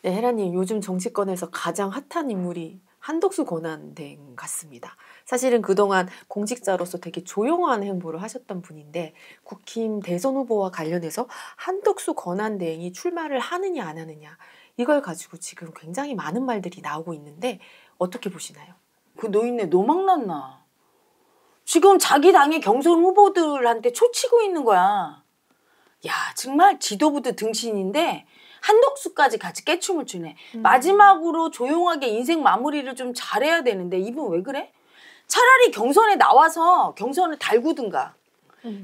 네, 혜라님, 요즘 정치권에서 가장 핫한 인물이 한덕수 권한대행 같습니다. 사실은 그동안 공직자로서 되게 조용한 행보를 하셨던 분인데 국힘 대선 후보와 관련해서 한덕수 권한대행이 출마를 하느냐 안 하느냐 이걸 가지고 지금 굉장히 많은 말들이 나오고 있는데 어떻게 보시나요? 그 노인네 노망났나. 지금 자기 당의 경선 후보들한테 초치고 있는 거야. 야, 정말 지도부도 등신인데 한덕수까지 같이 깨춤을 추네. 마지막으로 조용하게 인생 마무리를 좀 잘해야 되는데 이분 왜 그래? 차라리 경선에 나와서 경선을 달구든가.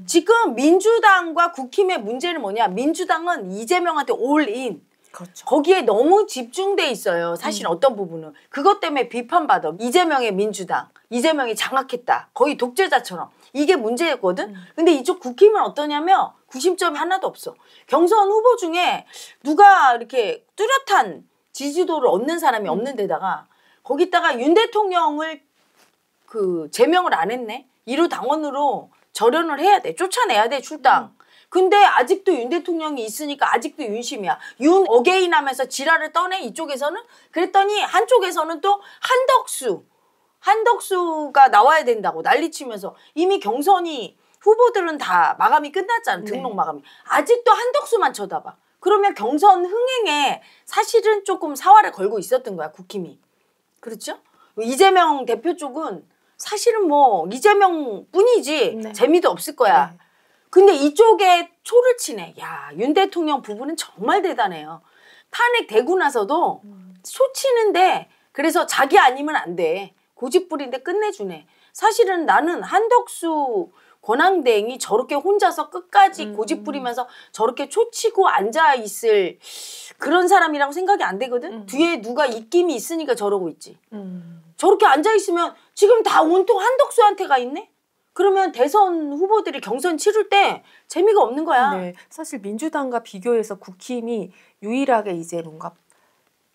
지금 민주당과 국힘의 문제는 뭐냐? 민주당은 이재명한테 올인. 그렇죠. 거기에 너무 집중돼 있어요. 사실 어떤 부분은. 그것 때문에 비판받아. 이재명의 민주당. 이재명이 장악했다. 거의 독재자처럼. 이게 문제였거든. 근데 이쪽 국힘은 어떠냐면 구심점이 하나도 없어. 경선 후보 중에 누가 이렇게 뚜렷한 지지도를 얻는 사람이 없는 데다가 거기다가 윤 대통령을 제명을 안 했네. 1호 당원으로 절연을 해야 돼. 쫓아내야 돼, 출당. 근데 아직도 윤 대통령이 있으니까 아직도 윤심이야. 윤 어게인 하면서 지랄을 떠내 이쪽에서는. 그랬더니 한쪽에서는 또 한덕수가 나와야 된다고 난리치면서 이미 경선이 후보들은 다 마감이 끝났잖아. 등록 마감이. 아직도 한덕수만 쳐다봐. 그러면 경선 흥행에 사실은 조금 사활을 걸고 있었던 거야, 국힘이. 그렇죠? 이재명 대표 쪽은 사실은 뭐 이재명 뿐이지 재미도 없을 거야. 근데 이쪽에 초를 치네. 야, 윤 대통령 부부는 정말 대단해요. 탄핵되고 나서도 초 치는데 그래서 자기 아니면 안 돼. 고집부리인데 끝내주네. 사실은 나는 한덕수 권한대행이 저렇게 혼자서 끝까지 고집부리면서 저렇게 초치고 앉아있을 그런 사람이라고 생각이 안 되거든. 뒤에 누가 입김이 있으니까 저러고 있지. 저렇게 앉아있으면 지금 다 온통 한덕수한테 가 있네? 그러면 대선 후보들이 경선 치를 때 재미가 없는 거야. 네, 사실 민주당과 비교해서 국힘이 유일하게 이제 뭔가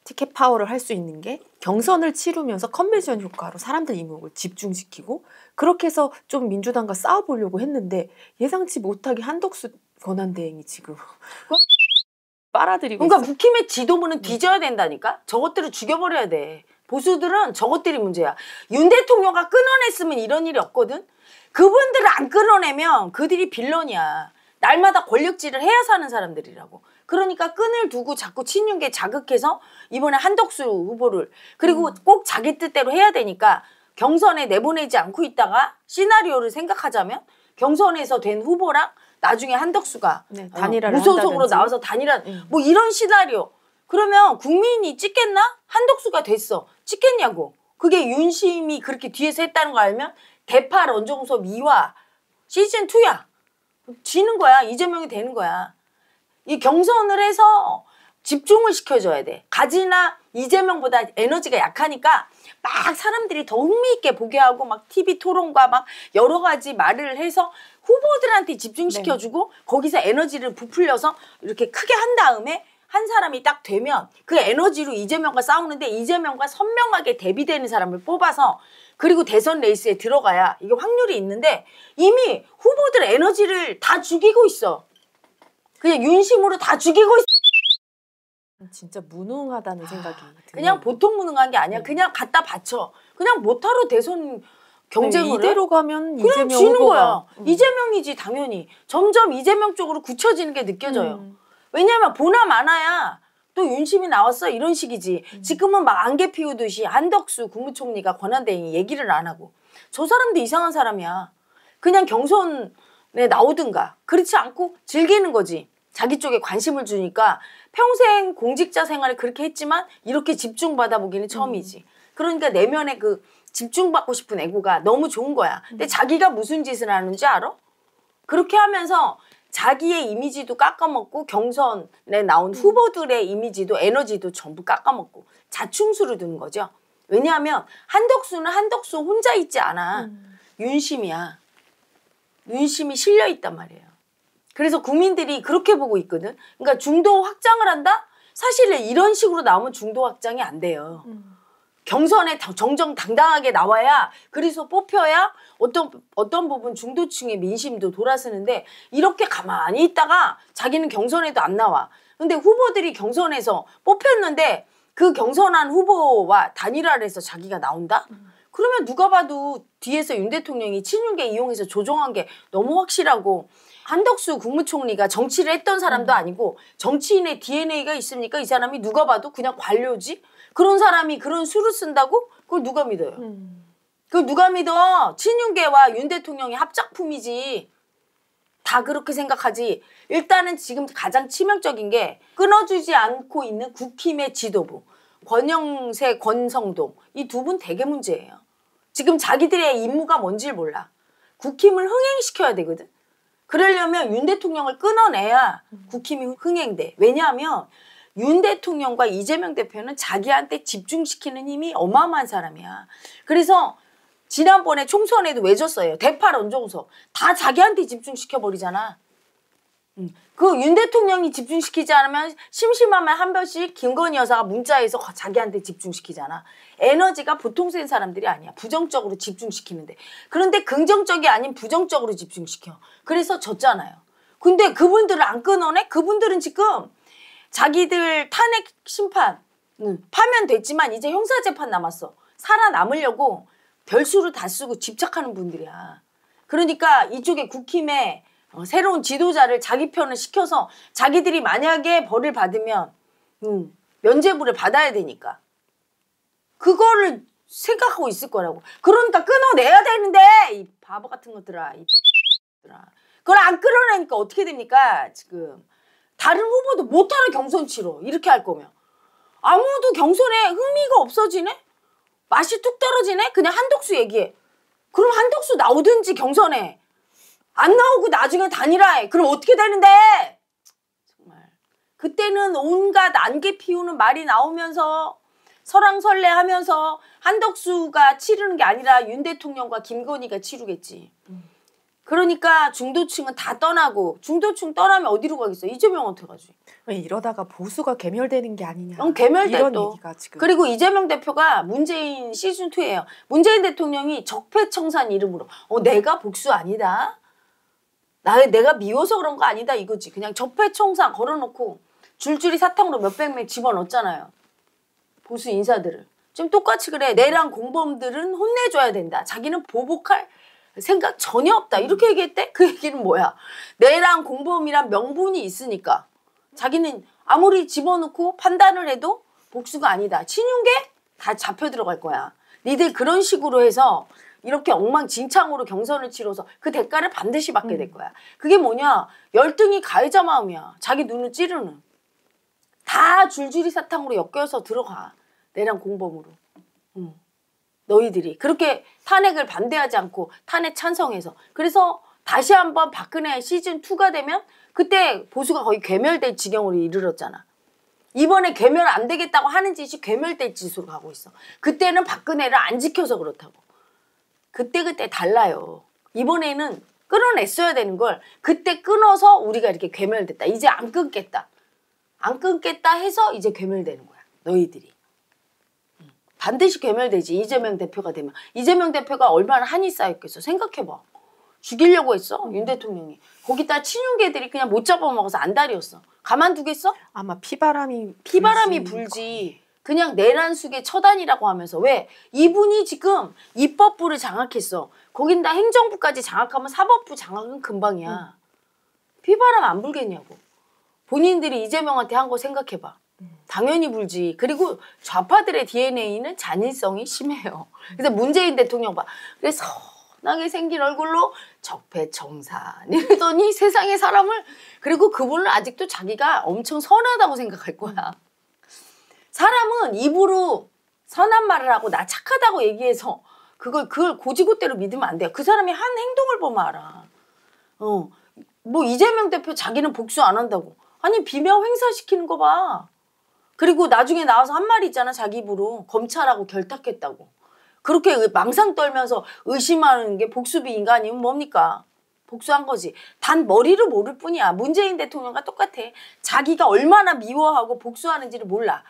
티켓 파워를 할 수 있는 게 경선을 치르면서 컨벤션 효과로 사람들 이목을 집중시키고 그렇게 해서 좀 민주당과 싸워보려고 했는데 예상치 못하게 한덕수 권한대행이 지금 빨아들이고 그러니까 있어. 국힘의 지도부는 뒤져야 된다니까. 저것들을 죽여버려야 돼. 보수들은 저것들이 문제야. 윤 대통령가 끊어냈으면 이런 일이 없거든. 그분들을 안 끊어내면 그들이 빌런이야. 날마다 권력질을 해야 사는 사람들이라고. 그러니까 끈을 두고 자꾸 친윤계 자극해서 이번에 한덕수 후보를 그리고 꼭 자기 뜻대로 해야 되니까 경선에 내보내지 않고 있다가 시나리오를 생각하자면 경선에서 된 후보랑 나중에 한덕수가 단일화를 무소속으로 한다든지. 나와서 단일화 뭐 이런 시나리오. 그러면 국민이 찍겠나? 한덕수가 됐어. 찍겠냐고. 그게 윤심이 그렇게 뒤에서 했다는 거 알면 대파 런정섭 2화 시즌2야. 지는 거야. 이재명이 되는 거야. 이 경선을 해서 집중을 시켜줘야 돼. 가지나 이재명보다 에너지가 약하니까 막 사람들이 더 흥미있게 보게 하고 막 TV 토론과 막 여러 가지 말을 해서 후보들한테 집중시켜주고 거기서 에너지를 부풀려서 이렇게 크게 한 다음에 한 사람이 딱 되면 그 에너지로 이재명과 싸우는데 이재명과 선명하게 대비되는 사람을 뽑아서 그리고 대선 레이스에 들어가야 이게 확률이 있는데 이미 후보들 에너지를 다 죽이고 있어. 그냥 윤심으로 다 죽이고 있어. 진짜 무능하다는 생각이 드네요. 그냥 보통 무능한 게 아니야. 그냥 갖다 바쳐. 그냥 못하러 대선 경쟁을 이대로 가면 그냥 이재명 지는 후보가 거야. 이재명이지 당연히. 점점 이재명 쪽으로 굳혀지는 게 느껴져요. 왜냐하면 보나 마나야 또 윤심이 나왔어 이런 식이지. 지금은 막 안개 피우듯이 한덕수 국무총리가 권한대행이 얘기를 안 하고 저 사람도 이상한 사람이야. 그냥 경선에 나오든가 그렇지 않고 즐기는 거지. 자기 쪽에 관심을 주니까 평생 공직자 생활을 그렇게 했지만 이렇게 집중받아 보기는 처음이지. 그러니까 내면에 그 집중받고 싶은 애고가 너무 좋은 거야. 근데 자기가 무슨 짓을 하는지 알아? 그렇게 하면서 자기의 이미지도 깎아먹고 경선에 나온 후보들의 이미지도 에너지도 전부 깎아먹고 자충수를 두는 거죠. 왜냐하면 한덕수는 한덕수 혼자 있지 않아. 윤심이야. 윤심이 실려있단 말이에요. 그래서 국민들이 그렇게 보고 있거든. 그러니까 중도 확장을 한다? 사실 이런 식으로 나오면 중도 확장이 안 돼요. 경선에 정정당당하게 나와야 그래서 뽑혀야 어떤 부분 중도층의 민심도 돌아서는데 이렇게 가만히 있다가 자기는 경선에도 안 나와. 근데 후보들이 경선에서 뽑혔는데 그 경선한 후보와 단일화를 해서 자기가 나온다? 그러면 누가 봐도 뒤에서 윤 대통령이 친윤계 이용해서 조종한 게 너무 확실하고 한덕수 국무총리가 정치를 했던 사람도 아니고 정치인의 DNA가 있습니까? 이 사람이 누가 봐도 그냥 관료지? 그런 사람이 그런 수를 쓴다고? 그걸 누가 믿어요? 그걸 누가 믿어? 친윤계와 윤 대통령의 합작품이지. 다 그렇게 생각하지. 일단은 지금 가장 치명적인 게 끊어주지 않고 있는 국힘의 지도부. 권영세, 권성동. 이 두 분 되게 문제예요. 지금 자기들의 임무가 뭔지를 몰라. 국힘을 흥행시켜야 되거든. 그러려면 윤 대통령을 끊어내야 국힘이 흥행돼. 왜냐하면 윤 대통령과 이재명 대표는 자기한테 집중시키는 힘이 어마어마한 사람이야. 그래서 지난번에 총선에도 왜 졌어요? 대파 런종석. 다 자기한테 집중시켜버리잖아. 그 윤 대통령이 집중시키지 않으면 심심하면 한 번씩 김건희 여사가 문자에서 자기한테 집중시키잖아. 에너지가 보통 센 사람들이 아니야. 부정적으로 집중시키는데. 그런데 긍정적이 아닌 부정적으로 집중시켜. 그래서 졌잖아요. 근데 그분들을 안 끊어내? 그분들은 지금 자기들 탄핵 심판 파면됐지만 이제 형사재판 남았어. 살아남으려고 별수를 다 쓰고 집착하는 분들이야. 그러니까 이쪽에 국힘에 새로운 지도자를 자기 편을 시켜서 자기들이 만약에 벌을 받으면 면죄부를 받아야 되니까 그거를 생각하고 있을 거라고. 그러니까 끊어내야 되는데 이 바보 같은 것들아. 그걸 안 끊어내니까 어떻게 됩니까? 지금 다른 후보도 못하는 경선 치러 이렇게 할 거면 아무도 경선에 흥미가 없어지네? 맛이 뚝 떨어지네? 그냥 한덕수 얘기해. 그럼 한덕수 나오든지 경선에. 안 나오고 나중에 단일화해. 그럼 어떻게 되는데? 정말. 그때는 온갖 안개 피우는 말이 나오면서 설왕설래하면서 한덕수가 치르는 게 아니라 윤 대통령과 김건희가 치르겠지. 그러니까 중도층은 다 떠나고 중도층 떠나면 어디로 가겠어? 이재명한테 가지. 이러다가 보수가 괴멸되는 게 아니냐. 괴멸돼 이런 또. 얘기가 지금. 그리고 이재명 대표가 문재인 시즌2예요. 문재인 대통령이 적폐청산 이름으로 내가 복수 아니다. 내가 미워서 그런 거 아니다 이거지. 그냥 적폐청산 걸어놓고 줄줄이 사탕으로 몇백 명 집어넣었잖아요. 보수 인사들을. 지금 똑같이 그래. 내랑 공범들은 혼내줘야 된다. 자기는 보복할 생각 전혀 없다. 이렇게 얘기했대? 그 얘기는 뭐야? 내랑 공범이란 명분이 있으니까 자기는 아무리 집어넣고 판단을 해도 복수가 아니다. 친윤계? 다 잡혀 들어갈 거야. 니들 그런 식으로 해서 이렇게 엉망진창으로 경선을 치러서 그 대가를 반드시 받게 될 거야. 그게 뭐냐? 열등이 가해자 마음이야. 자기 눈을 찌르는. 다 줄줄이 사탕으로 엮여서 들어가. 내랑 공범으로. 너희들이 그렇게 탄핵을 반대하지 않고 탄핵 찬성해서. 그래서 다시 한번 박근혜 시즌2가 되면 그때 보수가 거의 괴멸될 지경으로 이르렀잖아. 이번에 괴멸 안 되겠다고 하는 짓이 괴멸될 짓으로 가고 있어. 그때는 박근혜를 안 지켜서 그렇다고. 그때 달라요. 이번에는 끊어냈어야 되는 걸 그때 끊어서 우리가 이렇게 괴멸됐다. 이제 안 끊겠다. 안 끊겠다 해서 이제 괴멸되는 거야. 너희들이. 반드시 괴멸되지. 이재명 대표가 되면. 이재명 대표가 얼마나 한이 쌓였겠어. 생각해봐. 죽이려고 했어. 윤 대통령이. 거기다 친윤계들이 그냥 못 잡아먹어서 안달이었어. 가만두겠어? 아마 피바람이 불지. 그냥 내란 속의 처단이라고 하면서. 왜? 이분이 지금 입법부를 장악했어. 거긴다 행정부까지 장악하면 사법부 장악은 금방이야. 피바람 안 불겠냐고. 본인들이 이재명한테 한 거 생각해봐. 당연히 불지. 그리고 좌파들의 DNA는 잔인성이 심해요. 그래서 문재인 대통령 봐. 그래서 선하게 생긴 얼굴로 적폐청산 이러더니 세상의 사람을. 그리고 그분은 아직도 자기가 엄청 선하다고 생각할 거야. 사람은 입으로 선한 말을 하고 나 착하다고 얘기해서 그걸 고지고대로 믿으면 안 돼요. 그 사람이 한 행동을 보면 알아. 뭐 이재명 대표 자기는 복수 안 한다고. 아니 비명 행사시키는 거 봐. 그리고 나중에 나와서 한 말이 있잖아. 자기 입으로. 검찰하고 결탁했다고. 그렇게 망상 떨면서 의심하는 게 복수비 인간이면 뭡니까? 복수한 거지. 단 머리를 모를 뿐이야. 문재인 대통령과 똑같아. 자기가 얼마나 미워하고 복수하는지를 몰라.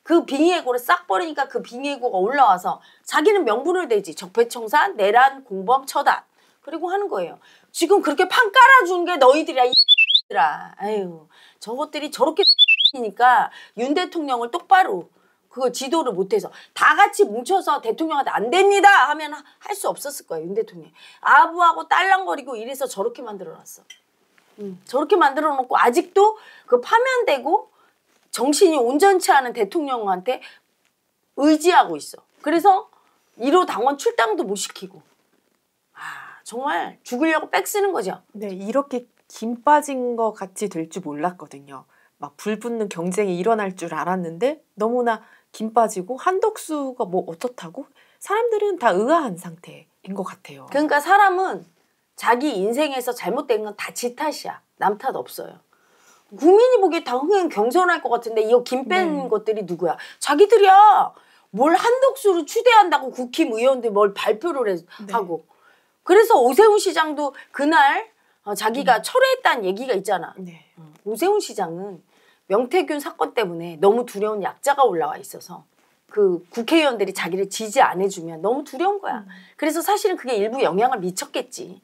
그 빙의예고를 싹 버리니까 그 빙의예고가 올라와서 자기는 명분을 대지. 적폐청산, 내란, 공범, 처단. 그리고 하는 거예요. 지금 그렇게 판 깔아준 게 너희들이야. 이들아. 아유, 저것들이 저렇게 이니까 윤 대통령을 똑바로 그거 지도를 못해서 다 같이 뭉쳐서 대통령한테 안 됩니다 하면 할 수 없었을 거예요. 윤 대통령. 아부하고 딸랑거리고 이래서 저렇게 만들어놨어. 저렇게 만들어놓고 아직도 그 파면되고 정신이 온전치 않은 대통령한테 의지하고 있어. 그래서 1호 당원 출당도 못 시키고. 아 정말 죽으려고 빽 쓰는 거죠. 네, 이렇게 김 빠진 것 같이 될 줄 몰랐거든요. 막 불붙는 경쟁이 일어날 줄 알았는데 너무나 김 빠지고 한덕수가 뭐 어떻다고? 사람들은 다 의아한 상태인 것 같아요. 그러니까 사람은 자기 인생에서 잘못된 건 다 지 탓이야. 남 탓 없어요. 국민이 보기에 다 흥행 경선할 것 같은데 이 김 뺀 것들이 누구야? 자기들이야. 뭘 한덕수를 추대한다고 국힘 의원들 뭘 발표를 하고. 그래서 오세훈 시장도 그날 자기가 철회했다는 얘기가 있잖아. 네. 오세훈 시장은 명태균 사건 때문에 너무 두려운 약자가 올라와 있어서 그 국회의원들이 자기를 지지 안 해주면 너무 두려운 거야. 그래서 사실은 그게 일부 영향을 미쳤겠지.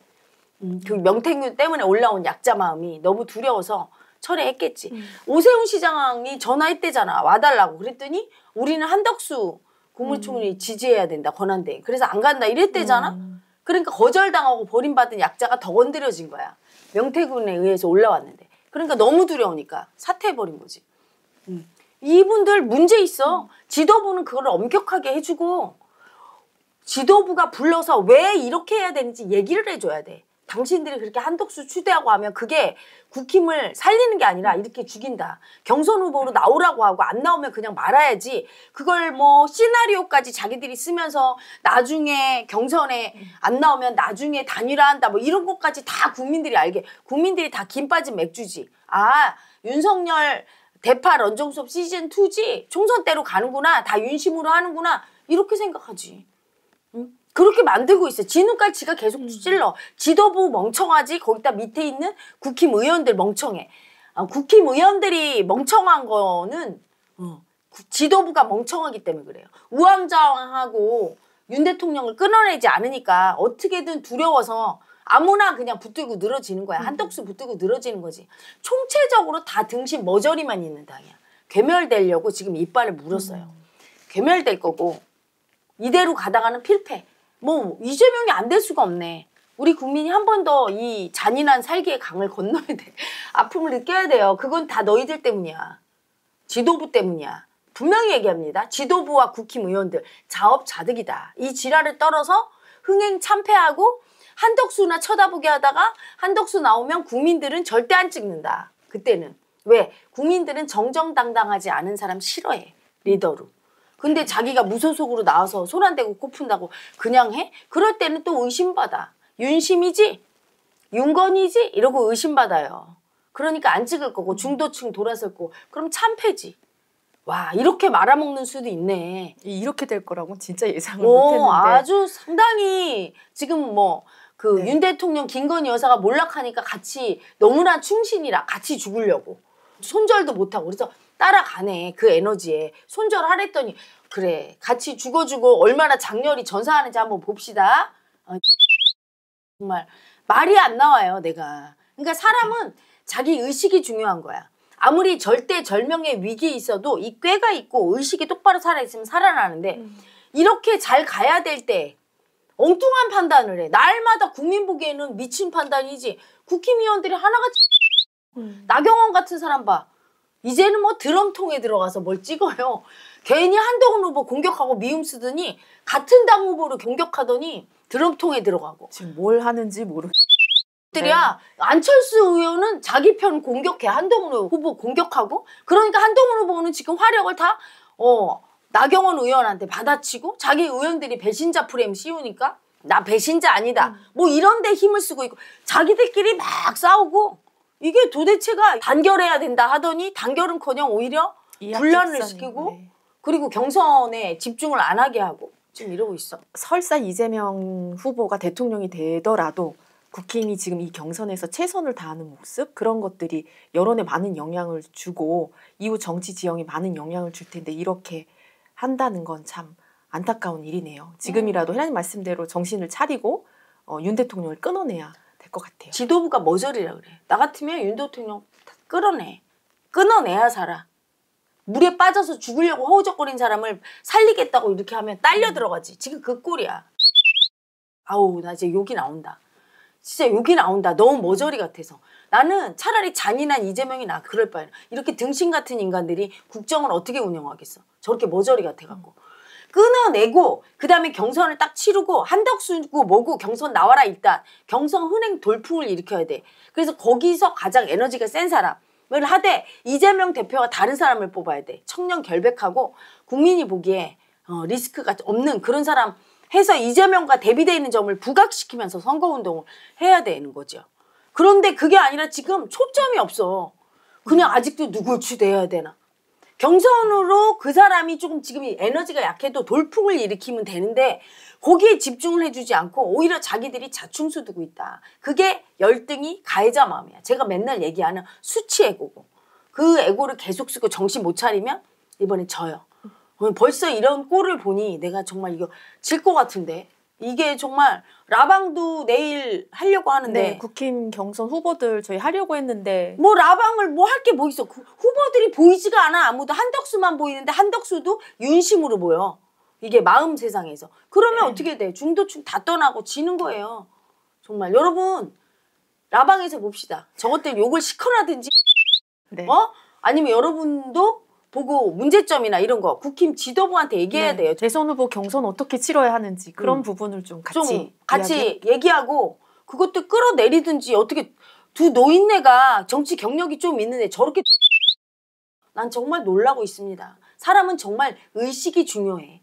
그 명태균 때문에 올라온 약자 마음이 너무 두려워서 철회했겠지. 오세훈 시장이 전화했대잖아. 와달라고. 그랬더니 우리는 한덕수 국무총리 지지해야 된다. 권한대행. 그래서 안 간다 이랬대잖아. 그러니까 거절당하고 버림받은 약자가 더 건드려진 거야. 명태균에 의해서 올라왔는데. 그러니까 너무 두려우니까 사퇴해버린 거지. 이분들 문제 있어. 지도부는 그걸 엄격하게 해주고 지도부가 불러서 왜 이렇게 해야 되는지 얘기를 해줘야 돼. 당신들이 그렇게 한덕수 추대하고 하면 그게 국힘을 살리는 게 아니라 이렇게 죽인다. 경선 후보로 나오라고 하고 안 나오면 그냥 말아야지. 그걸 뭐 시나리오까지 자기들이 쓰면서 나중에 경선에 안 나오면 나중에 단일화한다. 뭐 이런 것까지 다 국민들이 알게. 국민들이 다 김 빠진 맥주지. 아 윤석열 대파 런정수업 시즌2지. 총선 때로 가는구나. 다 윤심으로 하는구나. 이렇게 생각하지. 그렇게 만들고 있어. 지 눈깔 지가 계속 찔러. 지도부 멍청하지. 거기다 밑에 있는 국힘 의원들 멍청해. 국힘 의원들이 멍청한 거는 지도부가 멍청하기 때문에 그래요. 우왕좌왕하고 윤 대통령을 끊어내지 않으니까 어떻게든 두려워서 아무나 그냥 붙들고 늘어지는 거야. 한덕수 붙들고 늘어지는 거지. 총체적으로 다 등신 머저리만 있는 당이야. 괴멸되려고 지금 이빨을 물었어요. 괴멸될 거고 이대로 가다가는 필패. 뭐 이재명이 안 될 수가 없네. 우리 국민이 한 번 더 이 잔인한 살기의 강을 건너야 돼. 아픔을 느껴야 돼요. 그건 다 너희들 때문이야. 지도부 때문이야. 분명히 얘기합니다. 지도부와 국힘 의원들 자업자득이다. 이 지랄을 떨어서 흥행 참패하고 한덕수나 쳐다보게 하다가 한덕수 나오면 국민들은 절대 안 찍는다. 그때는. 왜? 국민들은 정정당당하지 않은 사람 싫어해. 리더로. 근데 자기가 무소속으로 나와서 손 안 대고 코 푼다고 그냥 해? 그럴 때는 또 의심받아. 윤심이지? 윤건이지? 이러고 의심받아요. 그러니까 안 찍을 거고 중도층 돌아설 거고 그럼 참패지. 와 이렇게 말아먹는 수도 있네. 이렇게 될 거라고 진짜 예상을 못했는데. 아주 상당히 지금 뭐 그 윤 대통령 김건희 여사가 몰락하니까 같이 너무나 충신이라 같이 죽으려고. 손절도 못하고 그래서 따라가네. 그 에너지에. 손절하랬더니 그래 같이 죽어주고 얼마나 장렬히 전사하는지 한번 봅시다. 정말 말이 안 나와요 내가. 그러니까 사람은 자기 의식이 중요한 거야. 아무리 절대절명의 위기에 있어도 이 꾀가 있고 의식이 똑바로 살아있으면 살아나는데 이렇게 잘 가야 될 때 엉뚱한 판단을 해. 날마다 국민 보기에는 미친 판단이지. 국힘의원들이 하나같이 나경원 같은 사람 봐. 이제는 뭐 드럼통에 들어가서 뭘 찍어요. 괜히 한동훈 후보 공격하고 미움 쓰더니 같은 당 후보를 공격하더니 드럼통에 들어가고. 지금 뭘 하는지 모르. 들이야. 안철수 의원은 자기 편 공격해. 한동훈 후보 공격하고. 그러니까 한동훈 후보는 지금 화력을 다 나경원 의원한테 받아치고 자기 의원들이 배신자 프레임 씌우니까 나 배신자 아니다. 뭐 이런 데 힘을 쓰고 있고 자기들끼리 막 싸우고 이게 도대체가 단결해야 된다 하더니 단결은커녕 오히려 분란을 시키고 네. 그리고 경선에 집중을 안 하게 하고 지금 이러고 있어. 설사 이재명 후보가 대통령이 되더라도 국힘이 지금 이 경선에서 최선을 다하는 모습 그런 것들이 여론에 많은 영향을 주고 이후 정치 지형에 많은 영향을 줄 텐데 이렇게 한다는 건 참 안타까운 일이네요. 지금이라도 혜란님 말씀대로 정신을 차리고 윤 대통령을 끊어내야 될 것 같아요. 지도부가 머저리라 그래. 나 같으면 윤 대통령 끊어내야 살아. 물에 빠져서 죽으려고 허우적거린 사람을 살리겠다고 이렇게 하면 딸려 들어가지. 지금 그 꼴이야. 아우 나 이제 욕이 나온다. 진짜 욕이 나온다. 너무 머저리 같아서. 나는 차라리 잔인한 이재명이 나 그럴 바에는 이렇게 등신 같은 인간들이 국정을 어떻게 운영하겠어. 저렇게 머저리 같아갖고. 끊어내고 그다음에 경선을 딱 치르고 한덕수고 뭐고 경선 나와라 일단. 경선 흔행 돌풍을 일으켜야 돼. 그래서 거기서 가장 에너지가 센 사람을 하되 이재명 대표가 다른 사람을 뽑아야 돼. 청년 결백하고 국민이 보기에 리스크가 없는 그런 사람 해서 이재명과 대비되어 있는 점을 부각시키면서 선거운동을 해야 되는 거죠. 그런데 그게 아니라 지금 초점이 없어. 그냥 아직도 누굴 추대해야 되나. 경선으로 그 사람이 조금 지금 에너지가 약해도 돌풍을 일으키면 되는데 거기에 집중을 해주지 않고 오히려 자기들이 자충수 두고 있다. 그게 열등이 가해자 마음이야. 제가 맨날 얘기하는 수치 애고고. 그 애고를 계속 쓰고 정신 못 차리면 이번에 져요. 벌써 이런 꼴을 보니 내가 정말 이거 질 것 같은데. 이게 정말 라방도 내일 하려고 하는데 네, 국힘 경선 후보들 저희 하려고 했는데 뭐 라방을 뭐 할 게 뭐 있어. 그 후보들이 보이지가 않아. 아무도 한덕수만 보이는데 한덕수도 윤심으로 보여. 이게 마음 세상에서. 그러면 네. 어떻게 돼? 중도층 다 떠나고 지는 거예요. 정말 여러분 라방에서 봅시다. 저것들 욕을 시커나든지 네. 아니면 여러분도 보고 문제점이나 이런 거 국힘 지도부한테 얘기해야 돼요. 대선 후보 경선 어떻게 치러야 하는지 그런 부분을 좀 같이 얘기하고 그것도 끌어내리든지 어떻게 두 노인네가 정치 경력이 좀 있는데 저렇게 난 정말 놀라고 있습니다. 사람은 정말 의식이 중요해.